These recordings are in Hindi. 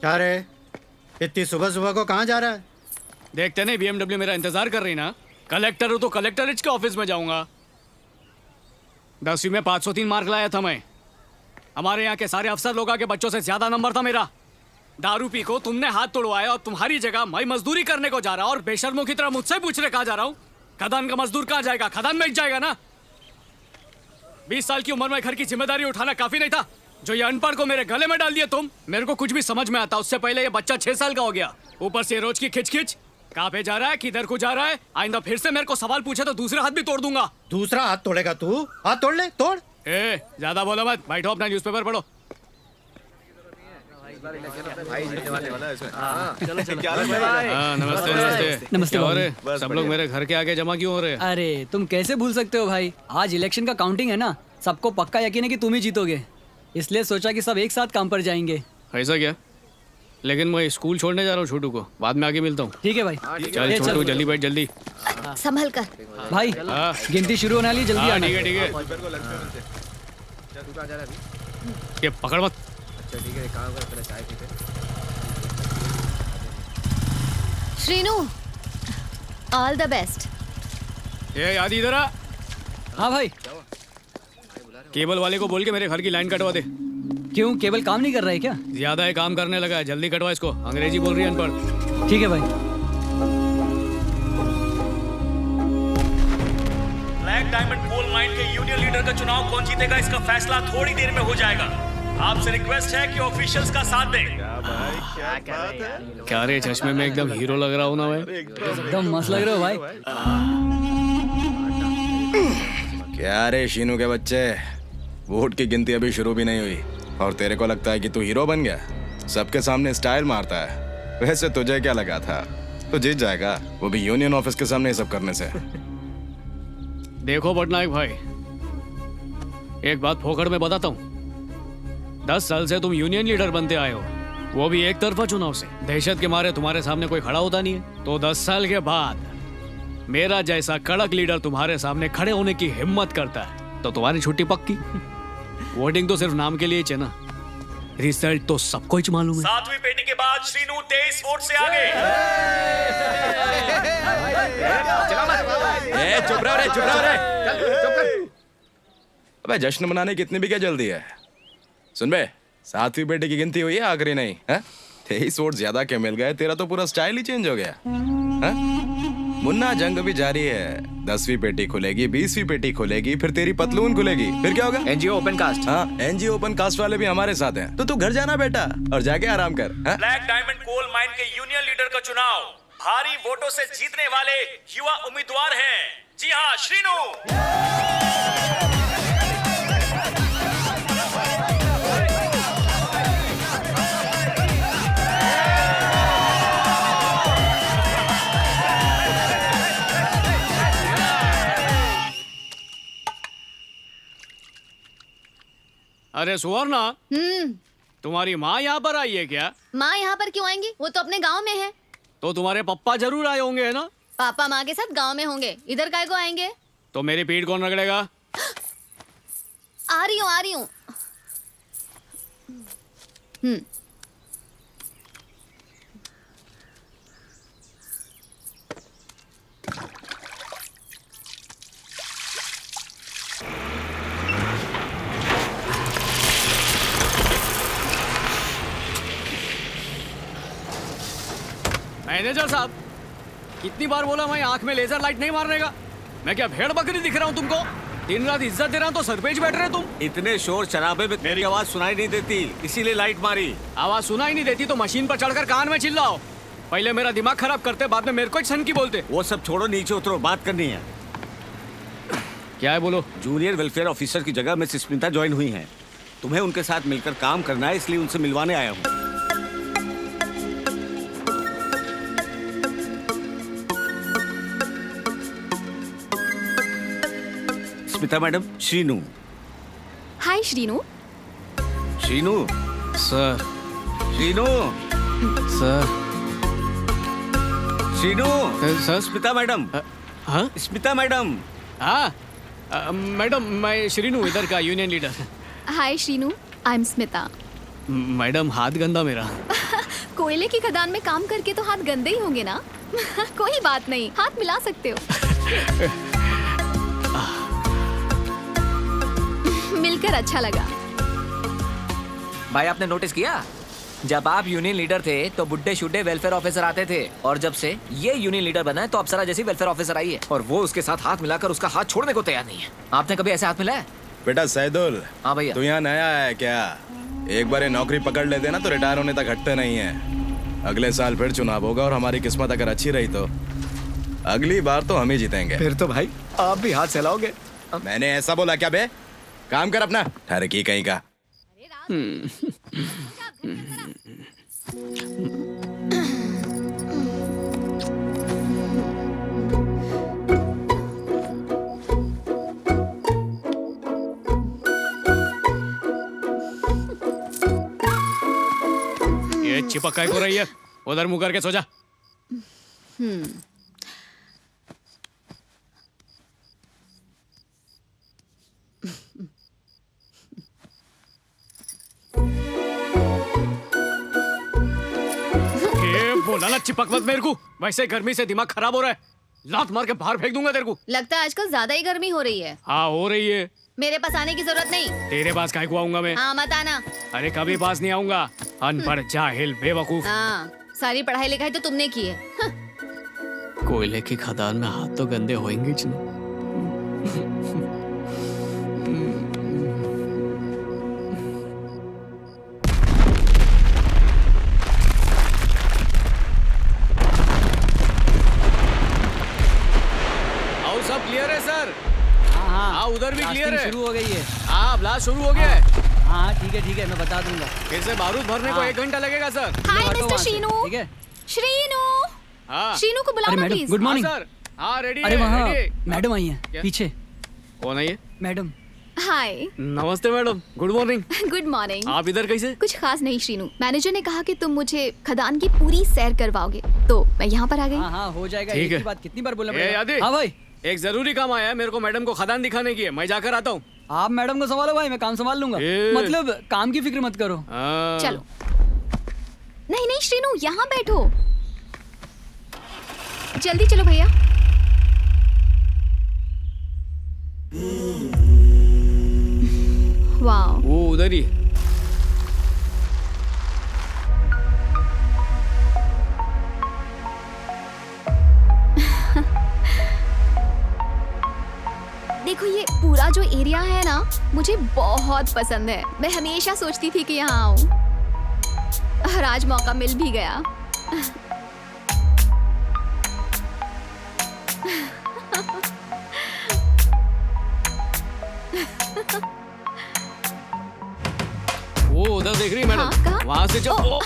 क्या रे, इतनी सुबह सुबह को कहाँ जा रहा है? देखते नहीं BMW मेरा इंतजार कर रही ना। कलेक्टर हूँ तो कलेक्टरेट के ऑफिस में जाऊंगा। 10वीं में 503 मार्क लाया था मैं। हमारे यहाँ के सारे अफसर लोगों के बच्चों से ज्यादा नंबर था मेरा। दारू पी को तुमने हाथ तोड़वाया और तुम्हारी जगह मैं मजदूरी करने को जा रहा हूँ और बेशर्मों की तरह मुझसे पूछ रहे कहाँ जा रहा हूँ। खदान का मजदूर कहाँ जाएगा? खदान में ही जाएगा ना। 20 साल की उम्र में घर की जिम्मेदारी उठाना काफी नहीं था? जो ये अनपढ़ को मेरे गले में डाल दिया तुम। मेरे को कुछ भी समझ में आता उससे पहले ये बच्चा 6 साल का हो गया। ऊपर से रोज की खिच कहाँ पे जा रहा है, किधर को जा रहा है। आइंदा फिर से मेरे को सवाल पूछे तो दूसरा हाथ भी तोड़ दूंगा। दूसरा हाथ तोड़ेगा तू? हाथ तोड़ ले, तोड़। ज्यादा बोलो मत, बैठो अपना न्यूज़पेपर पढ़ो। नमस्ते नमस्ते नमस्ते क्या हो रहे? सब लोग मेरे घर के आगे जमा क्यों हो रहे? अरे तुम कैसे भूल सकते हो भाई, आज इलेक्शन का काउंटिंग है ना। सबको पक्का यकीन है कि तुम ही जीतोगे, इसलिए सोचा कि सब एक साथ काम पर जाएंगे। ऐसा क्या? लेकिन मैं स्कूल छोड़ने जा रहा हूँ छोटू को, बाद में आके मिलता हूँ। ठीक है भाई। चल छोटू जल्दी बैठ जल्दी। संभल कर भाई गिनती शुरू होने वाली, जल्दी आना। ठीक है ये पकड़ मत। Srinu, all the best. ये याद इधर आ। हाँ भाई। केबल वाले को बोल के मेरे घर की लाइन कटवा दे। क्यों, केबल काम नहीं कर रहा है क्या? ज्यादा है काम करने लगा है, जल्दी कटवा इसको। अंग्रेजी बोल रही है अनपढ़। ठीक है भाई। ब्लैक डायमंड कोल माइन के यूनियन लीडर का चुनाव कौन जीतेगा, इसका फैसला थोड़ी देर में हो जाएगा। आपसे रिक्वेस्ट है कि ऑफिशियल्स का साथ दें। क्या रे, चश्मे में एकदम हीरो लग रहा हूँ ना मैं? एकदम मस्त लग रहे हो भाई। क्या रे शीनू के बच्चे, वोट की गिनती अभी शुरू भी नहीं हुई और तेरे को लगता है कि तू हीरो बन गया? सबके सामने स्टाइल मारता है। वैसे तुझे क्या लगा था तू जीत जाएगा, वो भी यूनियन ऑफिस के सामने ये सब करने से? देखो पटनायक भाई, एक बात फोकड़ में बताता हूँ। 10 साल से तुम यूनियन लीडर बनते आए हो, वो भी एक तरफा चुनाव से। दहशत के मारे तुम्हारे सामने कोई खड़ा होता नहीं है, तो 10 साल के बाद मेरा जैसा कड़क लीडर तुम्हारे सामने खड़े होने की हिम्मत करता है तो तुम्हारी छुट्टी पक्की। वोटिंग तो सिर्फ नाम के लिए ही ना, रिजल्ट तो सबको ही मालूम है। 7वीं पेटी के बाद श्रीनू 23 वोट से आगे। चुप रहो रे, चुप रहो रे। अबे जश्न मनाने की इतनी भी क्या जल्दी है? सुन बे, 7वीं पेटी की गिनती हुई है, आखिरी नहीं है? 23 वोट ज्यादा के मिल गए, तेरा तो पूरा स्टाइल ही चेंज हो गया है? मुन्ना, जंग भी जारी है। 10वीं पेटी खुलेगी, 20वीं पेटी खुलेगी, फिर तेरी पतलून खुलेगी, फिर क्या होगा? NGO open caste. हाँ, एनजीओ ओपन कास्ट वाले भी हमारे साथ हैं, तो तू घर जाना बेटा और जाके आराम कर। ब्लैक डायमंड कोल माइन के यूनियन लीडर का चुनाव भारी वोटों से जीतने वाले युवा उम्मीदवार हैं। जी हाँ, श्रीनू। अरे सुवर्णा, तुम्हारी माँ यहाँ पर आई है क्या? माँ यहाँ पर क्यों आएंगी? वो तो अपने गांव में है। तो तुम्हारे पप्पा जरूर आए होंगे है ना? पापा माँ के साथ गांव में होंगे, इधर काय को आएंगे? तो मेरी पीठ कौन रगड़ेगा? आ रही हूँ, आ रही हूँ। मैनेजर साहब, कितनी बार बोला मैं आंख में लेजर लाइट नहीं मारने का? मैं क्या भेड़ बकरी दिख रहा हूँ तुमको? दिन रात इज्जत दे रहा हूँ तो सर पे बैठ रहे तुम। इतने शोर शराबे में मेरी आवाज सुनाई नहीं देती, इसीलिए लाइट मारी। आवाज सुनाई नहीं देती तो मशीन पर चढ़कर कान में चिल्लाओ। पहले मेरा दिमाग खराब करते, बाद में मेरे को ही सन की बोलते। वो सब छोड़ो, नीचे उतरो, बात करनी है। क्या है बोलो? जूनियर वेलफेयर ऑफिसर की जगह मिस स्मिता ज्वाइन हुई हैं। तुम्हें उनके साथ मिलकर काम करना है, इसलिए उनसे मिलवाने आया हूँ। Smita madam, Srinu. Hi Srinu. Srinu sir. Srinu sir. Srinu sir. Smita madam. हाँ स्मिता मैडम। हाँ मैडम, मैं श्रीनू इधर का union leader. Hi Srinu, I am Smita. Madam हाथ गंदा मेरा। कोयले की खदान में काम करके तो हाथ गंदे ही होंगे ना। कोई बात नहीं, हाथ मिला सकते हो। मिलकर अच्छा लगा। भाई आपने नोटिस किया, जब आप यूनियन लीडर थे तो बुड्ढे शुड्ढे वेलफेयर ऑफिसर आते थे, और जब से ये यूनियन लीडर बना है तो अप्सरा जैसी वेलफेयर ऑफिसर आई है, और वो उसके साथ हाथ मिलाकर उसका हाथ छोड़ने को तैयार नहीं है। आपने कभी ऐसे हाथ मिलाया? बेटा सैदुल, हाँ भैया। तू यहाँ नया है क्या? एक बार ये नौकरी पकड़ लेते ना तो रिटायर होने तक हटते नहीं है। अगले साल फिर चुनाव होगा और हमारी किस्मत अगर अच्छी रही तो अगली बार तो हम ही जीतेंगे। फिर तो भाई आप भी हाथ चलाओगे। मैंने ऐसा बोला क्या बे? काम कर अपना, ठहर की कहीं का। ये चिपक काय को रही है? उधर मुंह करके सो जा। ये बोला ना चिपक मत मेरे को, वैसे गर्मी से दिमाग खराब हो रहा है। लात मार के बाहर फेंक दूंगा तेरे को। लगता है आजकल ज्यादा ही गर्मी हो रही है। हाँ हो रही है। मेरे पास आने की जरूरत नहीं। तेरे पास काय को आऊंगा मैं? हाँ मत आना। अरे कभी पास नहीं आऊंगा। अनपढ़, जाहिल, बेवकूफ। हाँ, सारी पढ़ाई लिखाई तो तुमने की है। कोयले की खदान में हाथ तो गंदे होंगे ही नहीं। आओ सब क्लियर है सर? हाँ उधर भी क्लियर है। शुरू हो गई है। हाँ ब्लास्ट शुरू हो गया है। हाँ ठीक है मैं बता दूंगा। फिर से बारूद भरने को 1 घंटा लगेगा सर। हाय हटो मिस्टर वहाँ से, श्रीनू। ठीक है। श्रीनू, हाँ श्रीनू को अरे बुलाओ ना मैडम, प्लीज। Good morning. हाँ, सर। हाँ रेडी अरे है, वहाँ रेडी है। मैडम आई है क्या? पीछे। कौन है ये? मैडम। हाय, नमस्ते madam, good morning. Good morning. आप इधर कैसे? कुछ खास नहीं श्रीनू, मैनेजर ने कहा कि तुम मुझे खदान की पूरी सैर करवाओगे, तो मैं यहाँ पर आ गई। हाँ हो जाएगा। ठीक एक है। ही बात कितनी बार बोलना ए, पड़ेगा? यादी? हाँ भाई। एक जरूरी काम आया है, मेरे को मैडम को खदान दिखाने की है। मैं जाकर आता हूँ। आप मैडम को संभालो भाई, मैं काम संभाल लूंगा। ए। मतलब काम की फिक्र मत करो। हाँ। चलो। नहीं नहीं श्रीनू, यहाँ बैठो। जल्दी चलो भैया। वाह, वो उधर ही। देखो ये पूरा जो एरिया है ना, मुझे बहुत पसंद है। मैं हमेशा सोचती थी कि यहाँ आऊं, और आज मौका मिल भी गया। वो उधर देख रही है मैडम? हाँ, कहाँ? वहां से जो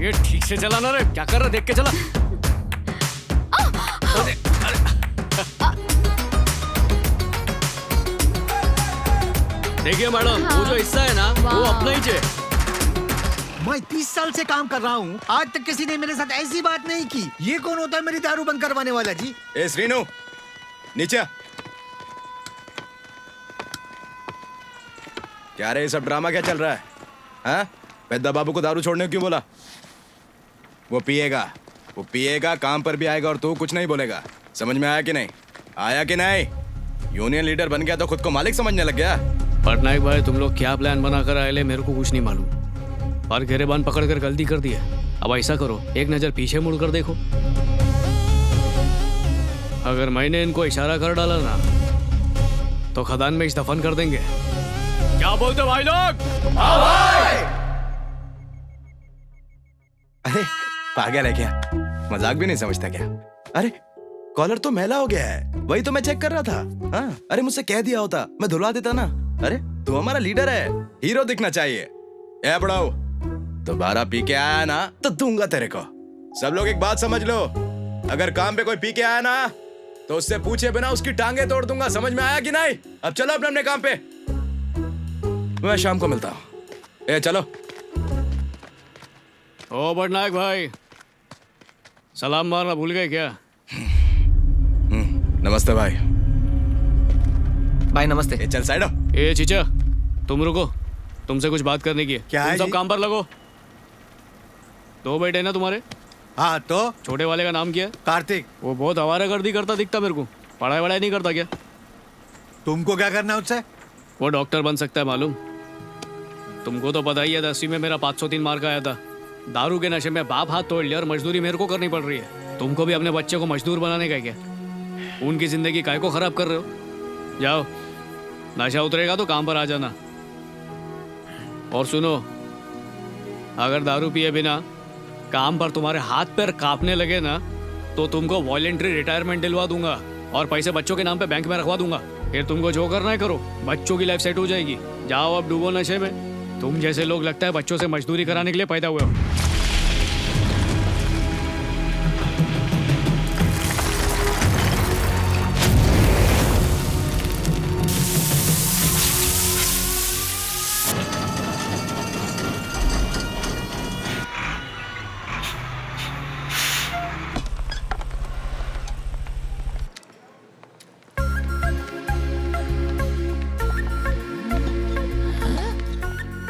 ये ठीक से चला ना रे, क्या कर रहा? देख के चला। देखिए मैडम, वो जो हिस्सा है ना, वो वाह। अपना ही है। मैं 30 साल से काम कर रहा हूँ, आज तक किसी ने मेरे साथ ऐसी बात नहीं की। ये कौन होता है मेरी दारू बंद करवाने वाला जी? ए श्रीनू, नीचे आ। क्या रे, ये सब ड्रामा क्या चल रहा है? हाँ, पेद्दा बाबू को दारू छोड़ने को क्यों बोला? वो पिएगा, काम पर भी आएगा और तू कुछ नहीं बोलेगा। समझ में आया कि नहीं? आया कि नहीं? यूनियन लीडर बन गया तो खुद को मालिक समझने लग गया। पटनायक भाई, तुम लोग क्या प्लान बना कर आए ले, मेरे को कुछ नहीं मालूम। पर गिरेबान पकड़ कर गलती कर दी है। अब ऐसा करो, एक नजर पीछे मुड़ कर देखो। अगर मैंने इनको इशारा कर डाला ना, तो खदान में इस दफन कर देंगे। क्या बोलते भाई लोग? अरे पागल है क्या? मजाक भी नहीं समझता क्या? अरे कॉलर तो मैला हो गया है, वही तो मैं चेक कर रहा था। हाँ, अरे मुझसे कह दिया होता, मैं धुलवा देता ना। अरे तू हमारा लीडर है, हीरो दिखना चाहिए। ए बड़ाओ, दोबारा पी के आया ना तो दूंगा तेरे को। सब लोग एक बात समझ लो, अगर काम पे कोई पी के आया ना तो उससे पूछे बिना उसकी टांगे तोड़ दूंगा। समझ में आया कि नहीं? अब चलो अपने अपने काम पे, मैं शाम को मिलता हूँ। ए चलो। ओ पटनायक भाई, सलाम मारना भूल गए क्या? नमस्ते भाई। भाई नमस्ते। ए चल साइड हो। ए चीचा, तुम रुको। तुमसे कुछ बात करने की है। क्या तुम है सब जी? काम पर लगो। दो बेटे ना तुम्हारे? हाँ तो छोटे वाले का नाम क्या है? कार्तिक, वो बहुत आवारागर्दी करता दिखता मेरे को। पढ़ाई वढ़ाई नहीं करता क्या? तुमको क्या करना है उससे? वो डॉक्टर बन सकता है मालूम। तुमको तो पता ही है 10वीं में मेरा 503 मार्क आया था। दारू के नशे में बाप हाथ तोड़ लिया और मजदूरी मेरे को करनी पड़ रही है। तुमको भी अपने बच्चे को मजदूर बनाने का है क्या? उनकी जिंदगी काय को खराब कर रहे हो? जाओ, नशा उतरेगा तो काम पर आ जाना। और सुनो, अगर दारू पिए बिना काम पर तुम्हारे हाथ पैर कांपने लगे ना तो तुमको वॉलेंट्री रिटायरमेंट दिलवा दूंगा और पैसे बच्चों के नाम पे बैंक में रखवा दूंगा। फिर तुमको जो करना है करो, बच्चों की लाइफ सेट हो जाएगी। जाओ अब डूबो नशे में। तुम जैसे लोग लगता है बच्चों से मजदूरी कराने के लिए पैदा हुए हो।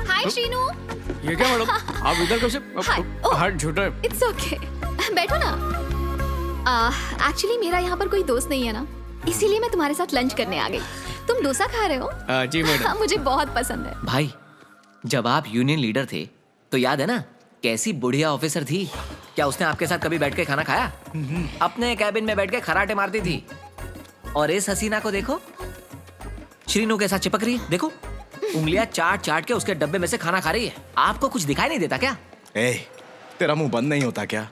हाय श्रीनू। ये क्या मैडम, आप इधर कब से? हाय। ओह। हाथ झूठा है। इट्स ओके, बैठो ना। एक्चुअली मेरा यहाँ पर कोई दोस्त नहीं है ना, इसीलिए मैं तुम्हारे साथ लंच करने आ गई। तुम डोसा खा रहे हो? जी मैडम। मुझे बहुत पसंद है। भाई, जब आप यूनियन लीडर थे तो याद है ना कैसी बुढ़िया ऑफिसर थी? क्या उसने आपके साथ कभी बैठ के खाना खाया? अपने कैबिन में बैठ के खराटे मारती थी। और इस हसीना को देखो, श्रीनू के साथ चिपक रही है। देखो, उंगलियां चाट चाट के उसके डब्बे में से खाना खा रही है। आपको कुछ दिखाई नहीं देता क्या? ए, तेरा मुंह बंद नहीं होता क्या?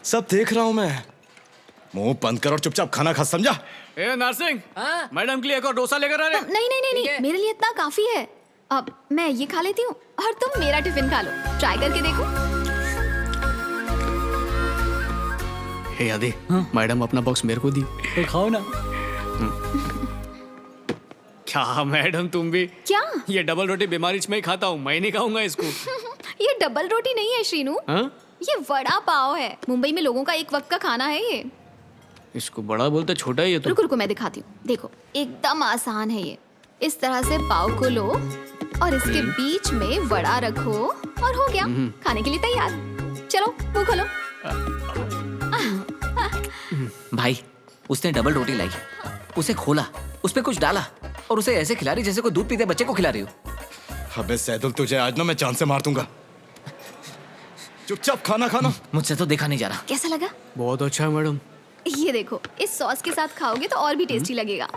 सब देख रहा हूं मैं। मुंह बंद कर और चुपचाप खाना खा, समझा? ए नरसिंह, हाँ? मैडम के लिए एक और डोसा लेकर आ रहे। नहीं नहीं नहीं नहीं, मेरे लिए इतना काफी है। अब मैं ये खा लेती हूँ और तुम मेरा टिफिन खा लो। ट्राई करके देखो। हे आदि, मैडम अपना बॉक्स मेरे को दी। तो खाओ ना। क्या मैडम तुम भी? क्या? ये डबल रोटी बीमारी में ही खाता हूँ, मैं नहीं खाऊंगा इसको। ये डबल रोटी नहीं है श्रीनू, हाँ? ये वड़ा पाव है। मुंबई में लोगों का एक वक्त का खाना है ये। इसको बड़ा बोलते छोटा ही है तो। रुको रुको, मैं दिखाती हूँ। देखो, एकदम आसान है ये। इस तरह से पाव को लो और इसके बीच में वड़ा रखो और हो गया, खाने के लिए तैयार। चलो मुंह खोलो। भाई, उसने डबल रोटी लाई, उसे खोला, उस पे कुछ डाला और उसे ऐसे खिला रही जैसे कोई दूध पीते बच्चे को खिला रही हो। अबे सैदुल, तुझे आज ना मैं जान से मार दूंगा। चुपचाप खाना खाना। मुझसे तो देखा नहीं जा रहा। कैसा लगा? बहुत अच्छा है मैडम। ये देखो, इस सॉस के साथ खाओगे तो और भी टेस्टी लगेगा।